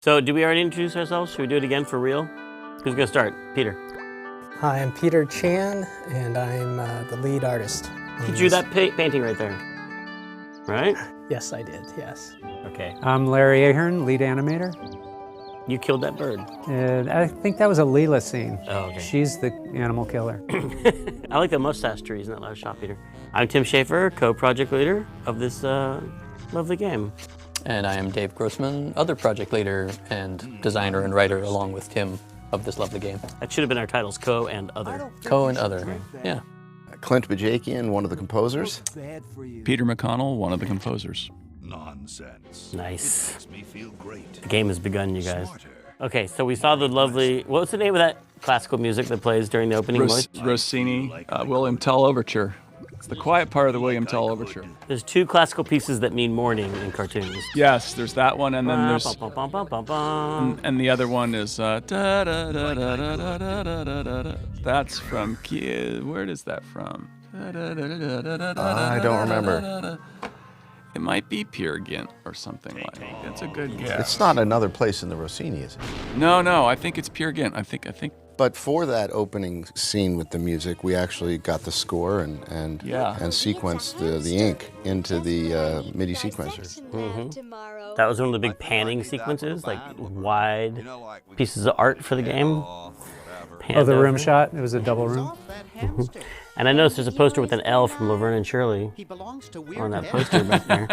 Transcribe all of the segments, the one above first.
So, did we already introduce ourselves? Should we do it again for real? Who's gonna start? Peter. Hi, I'm Peter Chan, and I'm the lead artist. He drew that painting right there, right? Yes, I did, yes. Okay. I'm Larry Ahern, lead animator. You killed that bird. I think that was a Leela scene. Oh, okay. She's the animal killer. I like the mustache trees in that last shot, Peter. I'm Tim Schafer, co-project leader of this lovely game. And I am Dave Grossman, other project leader and designer and writer along with Tim of this lovely game. That should have been our titles, co and other. Co and other, yeah. Clint Bajakian, one of the composers. Peter McConnell, one of the composers. Nonsense. Nice. Makes me feel great. The game has begun, you guys. Okay, so we saw the lovely, what was the name of that classical music that plays during the opening? Rossini, William Tell Overture. It's the quiet part of the William Tell Overture. There's two classical pieces that mean morning in cartoons. Yes, there's that one, and then there's... Bum, bum, bum, bum, bum. And the other one is... That's from... Where is that from? I don't remember. It might be Peer Gynt or something like that. That's a good guess. It's not another place in the Rossini, is it? No, I think it's Peer Gynt. I think. But for that opening scene with the music, we actually got the score and sequenced the ink into the MIDI sequencer. Mm-hmm. That was one of the big panning sequences, like wide pieces of art for the game. Oh, the room shot? It was a double room. Mm-hmm. And I noticed there's a poster with an L from Laverne and Shirley on that poster back there.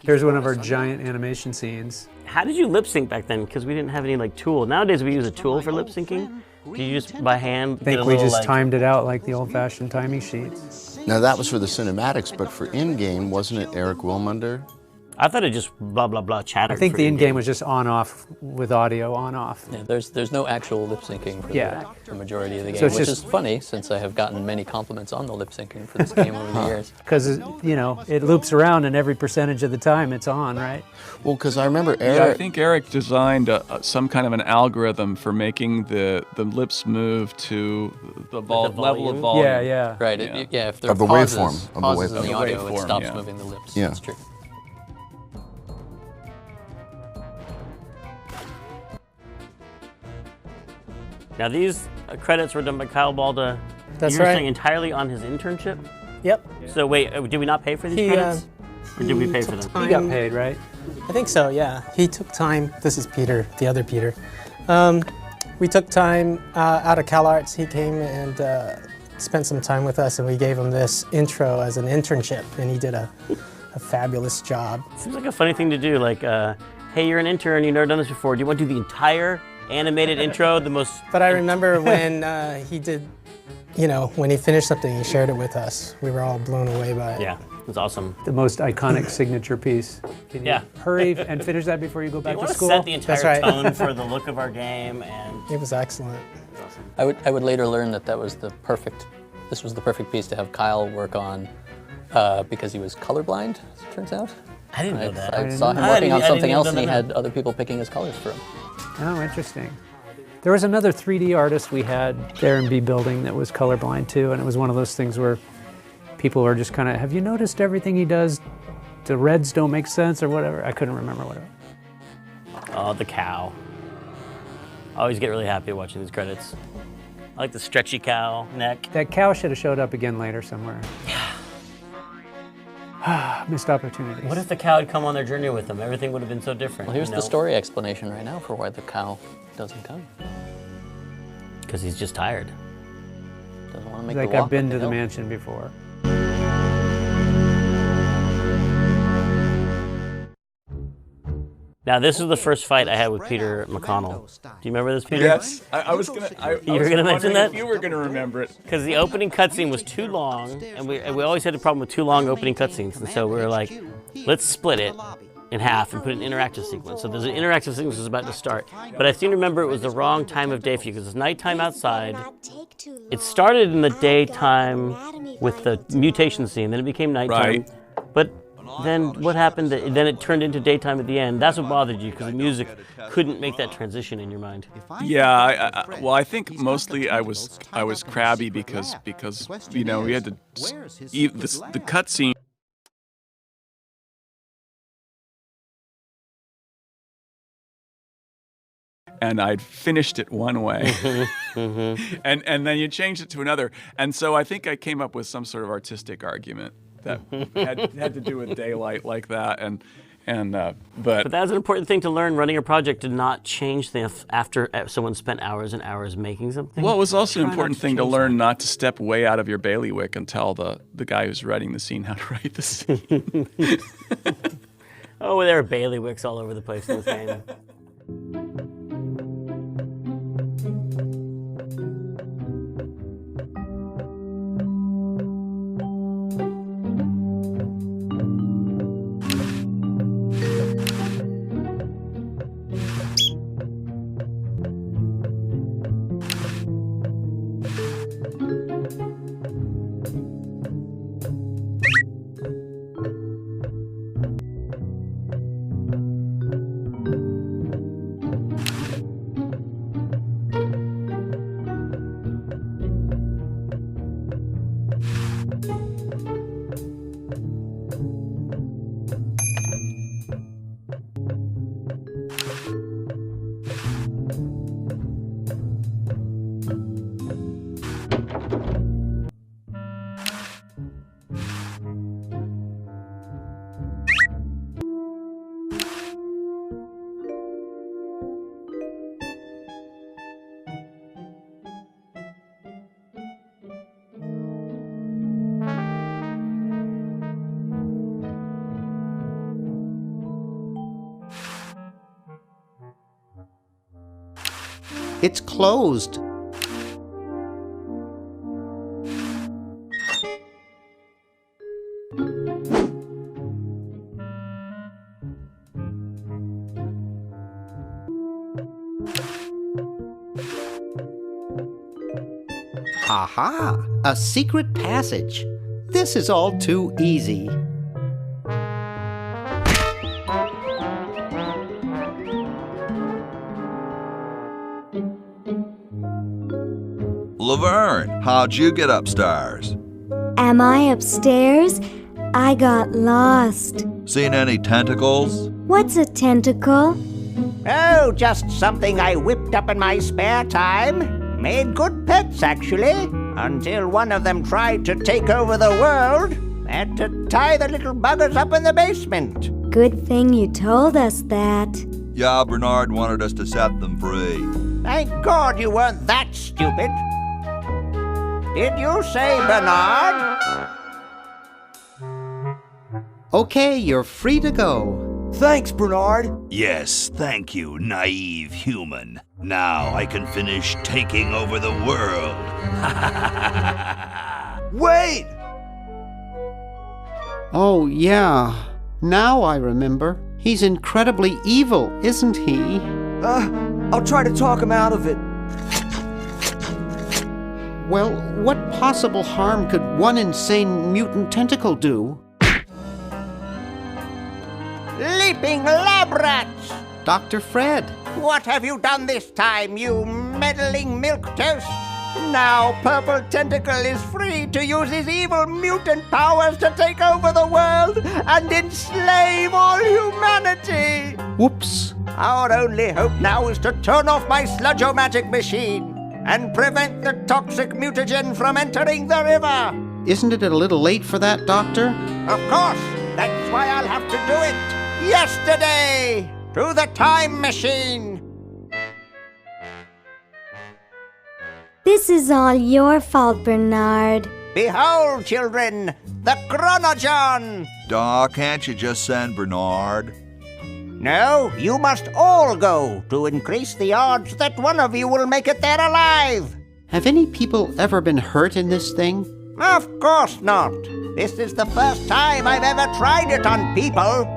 Here's one of our giant animation scenes. How did you lip sync back then? Because we didn't have any like tool. Nowadays we use a tool for lip syncing. Do you just by hand? I think we just timed it out like the old-fashioned timing sheets. Now that was for the cinematics, but for in-game, wasn't it Eric Wilmunder? I thought it just blah blah blah chattered. I think the in-game was just on-off with audio on-off. Yeah, there's no actual lip syncing for the majority of the game, So it's which just is funny since I have gotten many compliments on the lip syncing for this game over the years. Because, you know, it loops around and every percentage of the time it's on, right? Well, because I remember Eric... Yeah, I think Eric designed some kind of an algorithm for making the lips move to the level of volume. Yeah. Right, yeah. If there are the pauses, waveform. pauses in the audio, waveform, it stops moving the lips. Yeah. That's true. Now these credits were done by Kyle Balda. That's you were right. saying entirely on his internship? Yep. So wait, did we not pay for these credits? Or did we pay for them? You got paid, right? I think so, yeah. He took time. This is Peter, the other Peter. We took time out of CalArts. He came and spent some time with us, and we gave him this intro as an internship, and he did a fabulous job. Seems like a funny thing to do, like, hey, you're an intern, you've never done this before. Do you want to do the entire animated intro, the most... But I remember when he did, you know, when he finished something, he shared it with us. We were all blown away by it. Yeah, it was awesome. The most iconic signature piece. Can you hurry and finish that before you go back to school? Set the entire That's right. tone for the look of our game, and... It was excellent. I would later learn that was this was the perfect piece to have Kyle work on because he was colorblind, as it turns out. I didn't know that. I saw him working on something else, and he had other people picking his colors for him. Oh, interesting. There was another 3D artist we had there in B Building that was colorblind too, and it was one of those things where people were just kind of, have you noticed everything he does? The reds don't make sense or whatever. I couldn't remember what it was. Oh, the cow. I always get really happy watching these credits. I like the stretchy cow neck. That cow should have showed up again later somewhere. Missed opportunities. What if the cow had come on their journey with them? Everything would have been so different. Well, here's the story explanation right now for why the cow doesn't come. Because he's just tired. Doesn't want to make Like the walk I've been up to the hill. mansion before. Now, this is the first fight I had with Peter McConnell. Do you remember this, Peter? Yes, I was gonna. You were gonna mention that? You were gonna remember it. Because the opening cutscene was too long, and we always had a problem with too long opening cutscenes, and so we were like, let's split it in half and put an interactive sequence. So there's an interactive sequence that's about to start, but I seem to remember it was the wrong time of day for you because it's nighttime outside. It started in the daytime with the mutation scene, then it became nighttime. Right. But then what happened? Then it turned into daytime at the end. That's what bothered you because the music couldn't make that transition in your mind. Yeah, well, I think mostly I was crabby because you know we had to the cutscene. and I'd finished it one way, and then you changed it to another. And so I think I came up with some sort of artistic argument that had to do with daylight like that. But that's an important thing to learn running a project, to not change things after someone spent hours and hours making something. Well, it was also an important thing to learn not to step way out of your bailiwick and tell the guy who's writing the scene how to write the scene. Oh, there are bailiwicks all over the place in this game. It's closed. Aha! A secret passage. This is all too easy. Laverne, how'd you get upstairs? Am I upstairs? I got lost. Seen any tentacles? What's a tentacle? Oh, just something I whipped up in my spare time. Made good pets, actually. Until one of them tried to take over the world. Had to tie the little buggers up in the basement. Good thing you told us that. Yeah, Bernard wanted us to set them free. Thank God you weren't that stupid. Did you say Bernard? Okay, you're free to go. Thanks, Bernard. Yes, thank you, naive human. Now I can finish taking over the world. Wait! Oh, yeah. Now I remember. He's incredibly evil, isn't he? I'll try to talk him out of it. Well, what possible harm could one insane mutant tentacle do? Leaping lab rats! Dr. Fred. What have you done this time, you meddling milquetoast? Now Purple Tentacle is free to use his evil mutant powers to take over the world and enslave all humanity! Whoops. Our only hope now is to turn off my sludge-o-magic machine and prevent the toxic mutagen from entering the river. Isn't it a little late for that, Doctor? Of course. That's why I'll have to do it yesterday through the time machine. This is all your fault, Bernard. Behold, children, the Chronogon. Doc, can't you just send Bernard? No, you must all go to increase the odds that one of you will make it there alive. Have any people ever been hurt in this thing? Of course not. This is the first time I've ever tried it on people.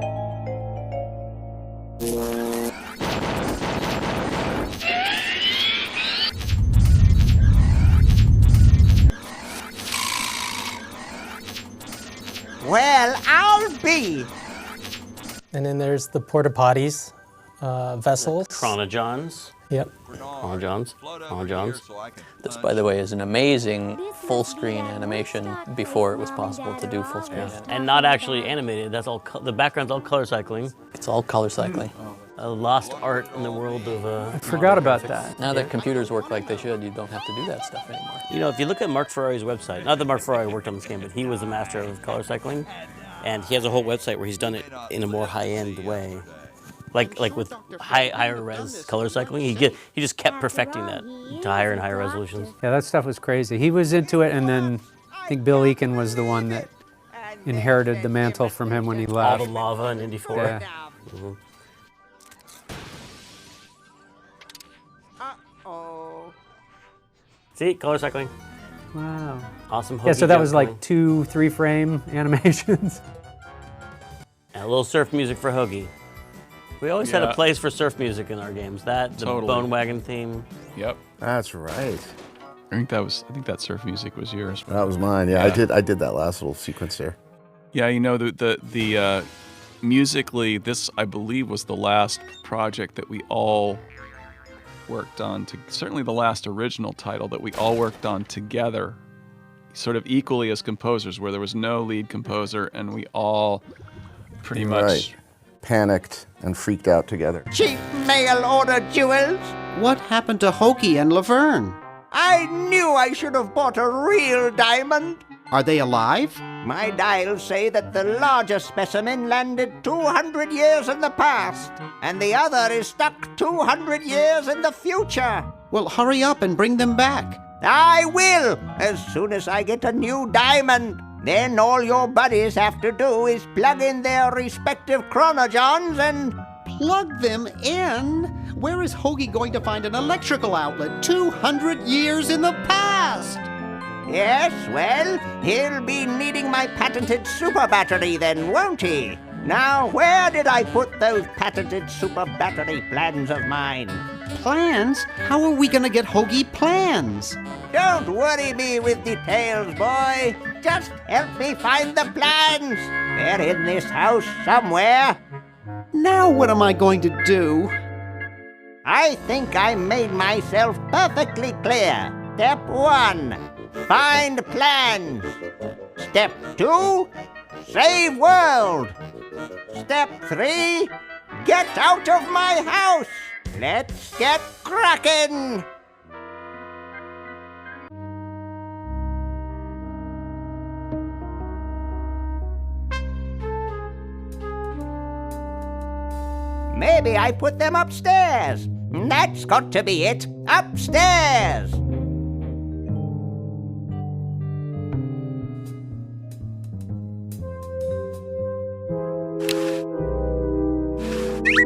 Well, I'll be. And then there's the porta potties, vessels. Chronojons. Yep. Chronojons. This, by the way, is an amazing full-screen animation before it was possible to do full-screen animation. And not actually animated. That's all. The background's all color cycling. It's all color cycling. lost art in the world of. I forgot about that. Now that computers work like they should, you don't have to do that stuff anymore. You know, if you look at Mark Ferrari's website, not that Mark Ferrari worked on this game, but he was a master of color cycling, and he has a whole website where he's done it in a more high-end way, like with higher res color cycling. He just kept perfecting that to higher and higher resolutions. Yeah, that stuff was crazy. He was into it, and then I think Bill Eakin was the one that inherited the mantle from him when he left. All the lava in Indy 4. Yeah. Mm-hmm. See, color cycling. Wow. Awesome. Yeah, so that was cycling. like 2-3 frame animations. And a little surf music for Hoagie. We always had a place for surf music in our games. That, the Bone Wagon theme. Yep. That's right. I think that surf music was yours. That was mine. Yeah, I did that last little sequence there. Yeah, you know, the musically, this I believe was the last project that we all worked on. Certainly the last original title that we all worked on together, sort of equally as composers, where there was no lead composer, and we all pretty much panicked and freaked out together. Cheap mail order jewels. What happened to Hoagie and Laverne? I knew I should have bought a real diamond. Are they alive? My dials say that the larger specimen landed 200 years in the past, and the other is stuck 200 years in the future. Well, hurry up and bring them back. I will, as soon as I get a new diamond. Then all your buddies have to do is plug in their respective chronogens and... Plug them in? Where is Hoagie going to find an electrical outlet 200 years in the past? Yes, well, he'll be needing my patented super battery then, won't he? Now, where did I put those patented super battery plans of mine? Plans? How are we going to get Hoagie plans? Don't worry me with details, boy. Just help me find the plans. They're in this house somewhere. Now what am I going to do? I think I made myself perfectly clear. Step 1, find plans. Step 2, save world. Step 3, get out of my house. Let's get cracking. Maybe I put them upstairs. That's got to be it. Upstairs.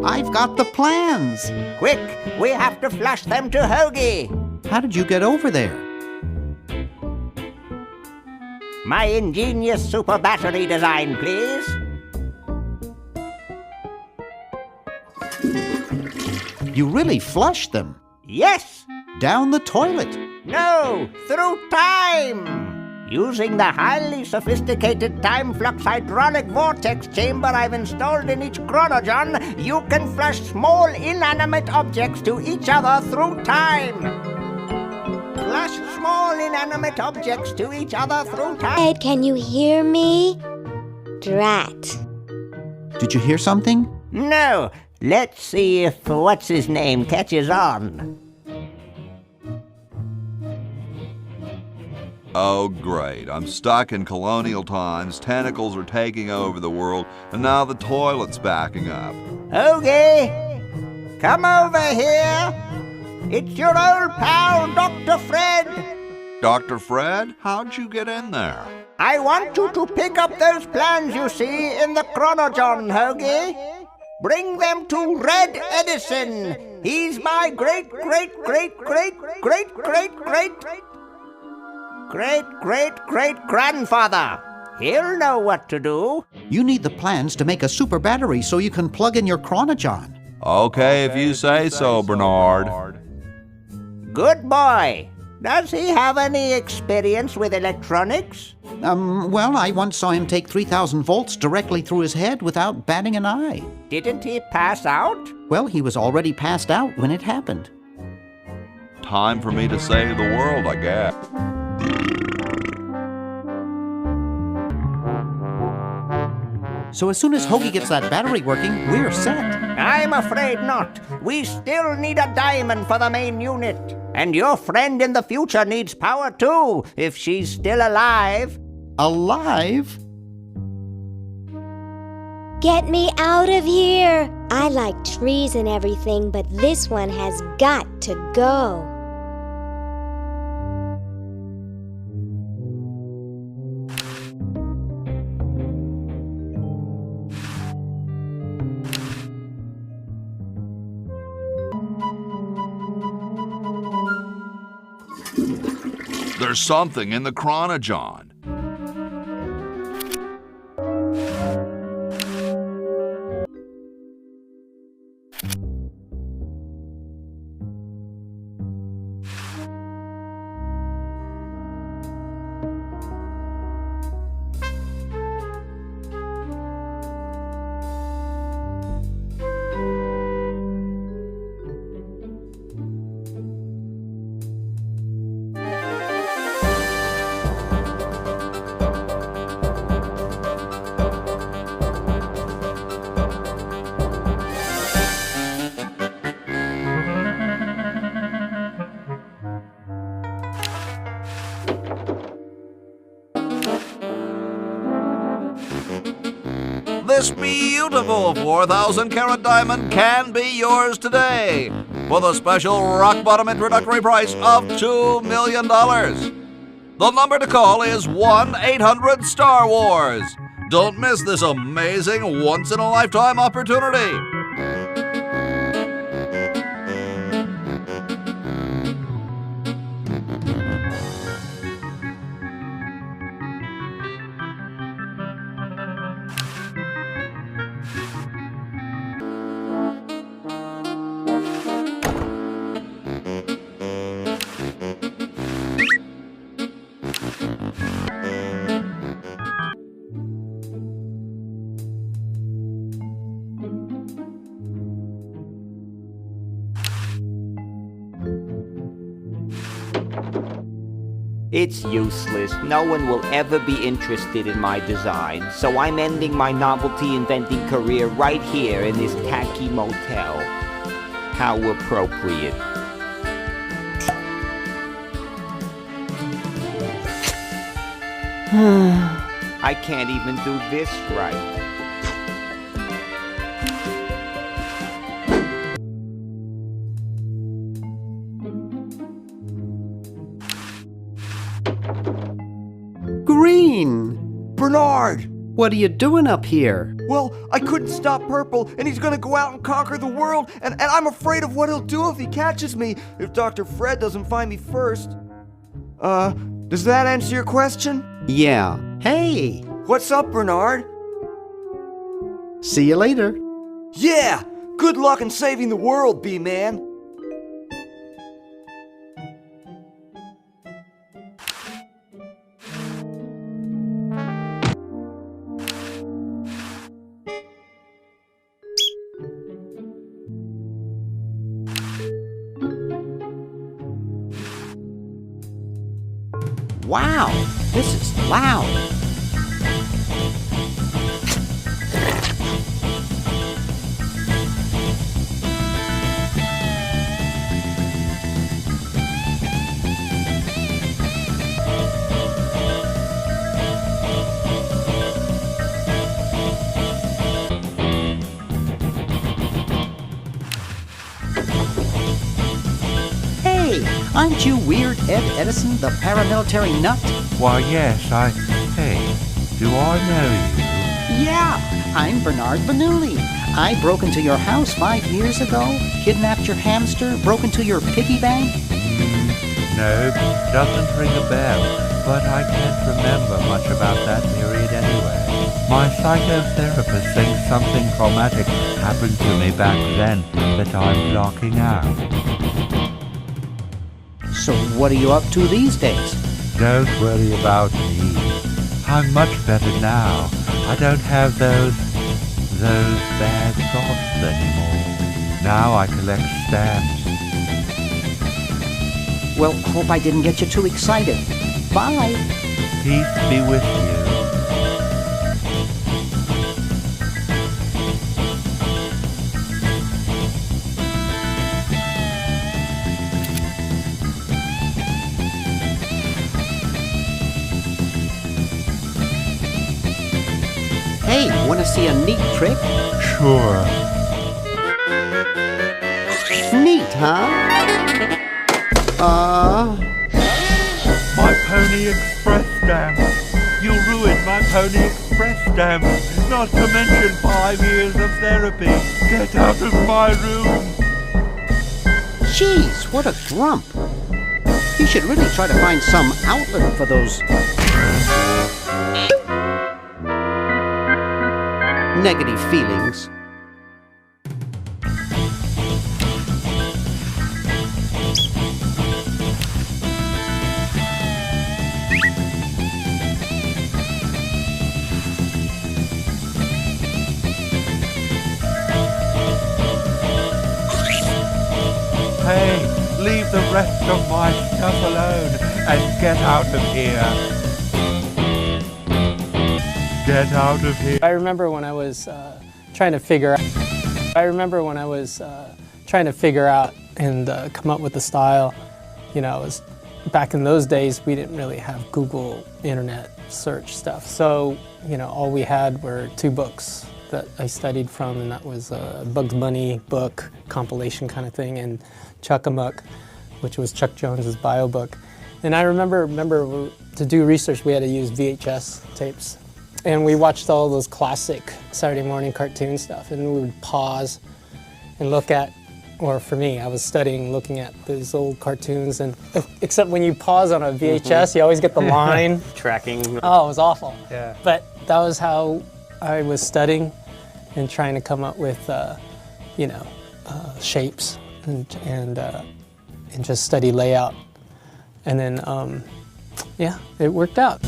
I've got the plans. Quick, we have to flush them to Hoagie. How did you get over there? My ingenious super battery design, please. You really flushed them? Yes. Down the toilet? No, through time. Using the highly sophisticated time flux hydraulic vortex chamber I've installed in each chronogen, you can flush small inanimate objects to each other through time. Flush small inanimate objects to each other through time. Ed, can you hear me? Drat. Did you hear something? No. Let's see if what's-his-name catches on. Oh, great. I'm stuck in colonial times, tentacles are taking over the world, and now the toilet's backing up. Hoagie, come over here. It's your old pal, Dr. Fred. Dr. Fred, how'd you get in there? I want you to pick up those plans you see in the chronogen, Hoagie. Bring them to Red Edison. He's my great-great-great-great-great-great-great-great-grandfather. He'll know what to do. You need the plans to make a super battery so you can plug in your chronogen. Okay, if you say so, Bernard. Good boy. Does he have any experience with electronics? Well, I once saw him take 3,000 volts directly through his head without batting an eye. Didn't he pass out? Well, he was already passed out when it happened. Time for me to save the world, I guess. So as soon as Hoagie gets that battery working, we're set. I'm afraid not. We still need a diamond for the main unit. And your friend in the future needs power too, if she's still alive. Alive? Get me out of here! I like trees and everything, but this one has got to go. There's something in the chronogon. This beautiful 4,000-carat diamond can be yours today for the special rock-bottom introductory price of $2 million. The number to call is 1-800-STAR-WARS. Don't miss this amazing once-in-a-lifetime opportunity. It's useless. No one will ever be interested in my design, so I'm ending my novelty inventing career right here in this tacky motel. How appropriate. I can't even do this right. Green! Bernard! What are you doing up here? Well, I couldn't stop Purple, and he's gonna go out and conquer the world, and I'm afraid of what he'll do if he catches me, if Dr. Fred doesn't find me first. Does that answer your question? Yeah. Hey! What's up, Bernard? See you later. Yeah! Good luck in saving the world, B-Man! Wow, this is loud. Hey, aren't you Weird Ed Edison, the paramilitary nut? Why, yes, Hey, do I know you? Yeah, I'm Bernard Bernoulli. I broke into your house 5 years ago, kidnapped your hamster, broke into your piggy bank. No, doesn't ring a bell, but I can't remember much about that period anyway. My psychotherapist thinks something traumatic happened to me back then that I'm blocking out. So what are you up to these days? Don't worry about me. I'm much better now. I don't have those bad thoughts anymore. Now I collect stamps. Well, hope I didn't get you too excited. Bye. Peace be with you. Hey, wanna see a neat trick? Sure. Neat, huh? My Pony Express stamp. You ruined my Pony Express stamp. Not to mention 5 years of therapy. Get out of my room. Jeez, what a grump. You should really try to find some outlet for those negative feelings. Hey, leave the rest of my stuff alone and get out of here. Get out of here. I remember when I was trying to figure out. And come up with the style. You know, it was back in those days we didn't really have Google internet search stuff. So, you know, all we had were 2 books that I studied from, and that was a Bugs Bunny book, compilation kind of thing, and Chuck-a-Muck, which was Chuck Jones's bio book. And I remember to do research we had to use VHS tapes. And we watched all those classic Saturday morning cartoon stuff, and we would pause and look at, or for me, I was studying, looking at these old cartoons, and except when you pause on a VHS, you always get the line. Tracking. Oh, it was awful. Yeah. But that was how I was studying and trying to come up with, you know, shapes and just study layout. And then, yeah, it worked out.